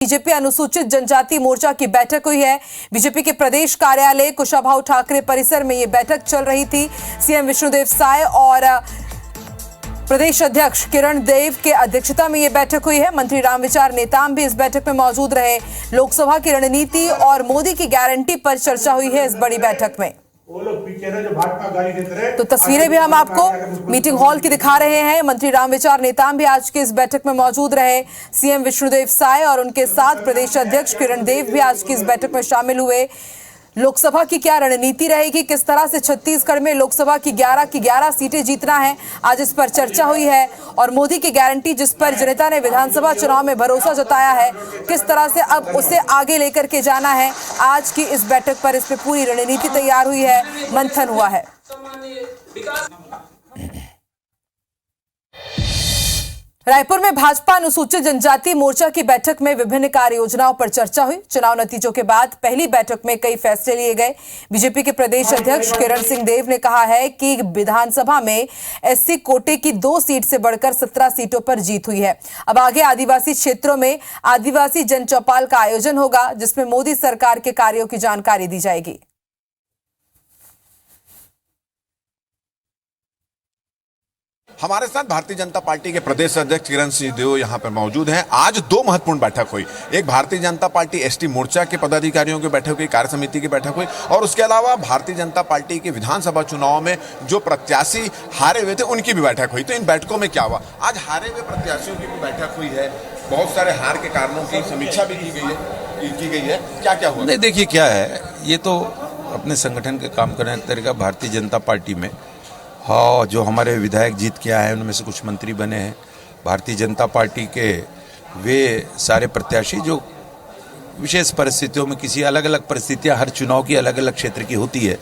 BJP अनुसूचित जनजाति मोर्चा की बैठक हुई है। बीजेपी के प्रदेश कार्यालय कुशाभाऊ ठाकरे परिसर में ये बैठक चल रही थी। सीएम विष्णुदेव साय और प्रदेश अध्यक्ष किरण देव के अध्यक्षता में ये बैठक हुई है। मंत्री रामविचार नेताम भी इस बैठक में मौजूद रहे। लोकसभा की रणनीति और मोदी की गारंटी पर चर्चा हुई है इस बड़ी बैठक में। तो तस्वीरें भी हम आपको मीटिंग हॉल की दिखा रहे हैं। मंत्री रामविचार नेताम भी आज की इस बैठक में मौजूद रहे। सीएम विष्णुदेव साय और उनके साथ प्रदेश अध्यक्ष किरण देव भी आज की इस बैठक में शामिल हुए। लोकसभा की क्या रणनीति रहेगी, किस तरह से छत्तीसगढ़ में लोकसभा की 11 सीटें जीतना है, आज इस पर चर्चा हुई है। और मोदी की गारंटी जिस पर जनता ने विधानसभा चुनाव में भरोसा जताया है, किस तरह से अब उसे आगे लेकर के जाना है, आज की इस बैठक पर इस पे पूरी रणनीति तैयार हुई है, मंथन हुआ है। रायपुर में भाजपा अनुसूचित जनजाति मोर्चा की बैठक में विभिन्न कार्य योजनाओं पर चर्चा हुई। चुनाव नतीजों के बाद पहली बैठक में कई फैसले लिए गए। बीजेपी के प्रदेश अध्यक्ष किरण सिंह देव ने कहा है कि विधानसभा में एससी कोटे की 2 सीट से बढ़कर 17 सीटों पर जीत हुई है। अब आगे आदिवासी क्षेत्रों में आदिवासी जन चौपाल का आयोजन होगा, जिसमें मोदी सरकार के कार्यों की जानकारी दी जाएगी। हमारे साथ भारतीय जनता पार्टी के प्रदेश अध्यक्ष किरण सिंह देव यहाँ पर मौजूद हैं। आज 2 महत्वपूर्ण बैठक हुई। एक भारतीय जनता पार्टी एसटी मोर्चा के पदाधिकारियों की बैठक हुई, कार्य समिति की बैठक हुई, और उसके अलावा भारतीय जनता पार्टी के विधानसभा चुनाव में जो प्रत्याशी हारे हुए थे उनकी भी बैठक हुई। तो इन बैठकों में क्या हुआ? आज हारे हुए प्रत्याशियों की भी बैठक हुई है। बहुत सारे हार के कारणों की समीक्षा भी की गई है। क्या क्या हुआ? नहीं, देखिए क्या है, ये तो अपने संगठन के काम करने का तरीका भारतीय जनता पार्टी में। हाँ, जो हमारे विधायक जीत के आए हैं उनमें से कुछ मंत्री बने हैं। भारतीय जनता पार्टी के वे सारे प्रत्याशी जो विशेष परिस्थितियों में, किसी अलग अलग परिस्थितियां हर चुनाव की अलग अलग क्षेत्र की होती है,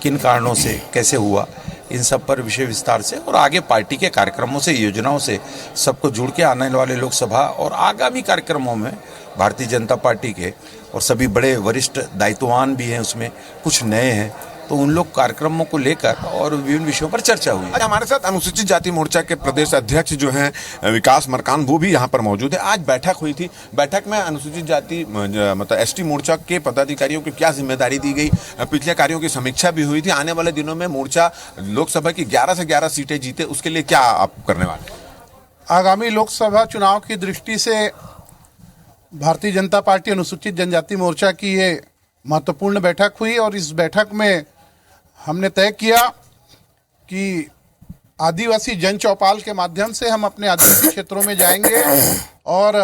किन कारणों से कैसे हुआ, इन सब पर विषय विस्तार से और आगे पार्टी के कार्यक्रमों से, योजनाओं से सबको जुड़ के आने वाले लोकसभा और आगामी कार्यक्रमों में भारतीय जनता पार्टी के और सभी बड़े वरिष्ठ दायित्ववान भी हैं, उसमें कुछ नए हैं, तो उन लोग कार्यक्रमों को लेकर और विभिन्न विषयों पर चर्चा हुई। आज हमारे साथ अनुसूचित जाति मोर्चा के प्रदेश अध्यक्ष जो हैं विकास मरकान, वो भी यहाँ पर मौजूद है। आज बैठक हुई थी। बैठक में अनुसूचित जाति मतलब एसटी मोर्चा के पदाधिकारियों की क्या जिम्मेदारी दी गई, पिछले कार्यों की समीक्षा भी हुई थी। आने वाले दिनों में मोर्चा लोकसभा की 11 से 11 सीटें जीते, उसके लिए क्या आप करने वाले? आगामी लोकसभा चुनाव की दृष्टि से भारतीय जनता पार्टी अनुसूचित जनजाति मोर्चा की ये महत्वपूर्ण बैठक हुई और इस बैठक में हमने तय किया कि आदिवासी जन चौपाल के माध्यम से हम अपने आदिवासी क्षेत्रों में जाएंगे और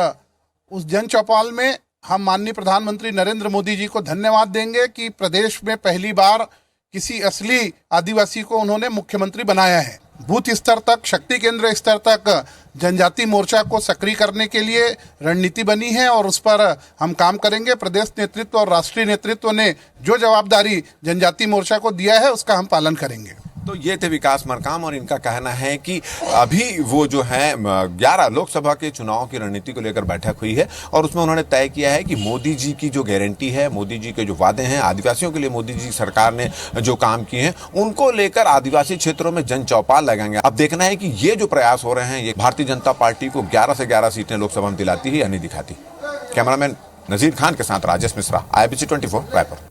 उस जन चौपाल में हम माननीय प्रधानमंत्री नरेंद्र मोदी जी को धन्यवाद देंगे कि प्रदेश में पहली बार किसी असली आदिवासी को उन्होंने मुख्यमंत्री बनाया है। बूथ स्तर तक, शक्ति केंद्र स्तर तक जनजाति मोर्चा को सक्रिय करने के लिए रणनीति बनी है और उस पर हम काम करेंगे। प्रदेश नेतृत्व और राष्ट्रीय नेतृत्व ने जो जवाबदारी जनजाति मोर्चा को दिया है उसका हम पालन करेंगे। तो ये थे विकास मरकाम और इनका कहना है कि अभी वो जो है 11 लोकसभा के चुनाव की रणनीति को लेकर बैठक हुई है और उसमें उन्होंने तय किया है कि मोदी जी की जो गारंटी है, मोदी जी के जो वादे हैं, आदिवासियों के लिए मोदी जी सरकार ने जो काम किए हैं उनको लेकर आदिवासी क्षेत्रों में जन चौपाल लगाएंगे। अब देखना है कि ये जो प्रयास हो रहे हैं ये भारतीय जनता पार्टी को 11 से 11 सीटें लोकसभा में दिलाती है या नहीं दिखाती। कैमरामैन नजीर खान के साथ राजेश मिश्रा, IBC 24 रायपुर।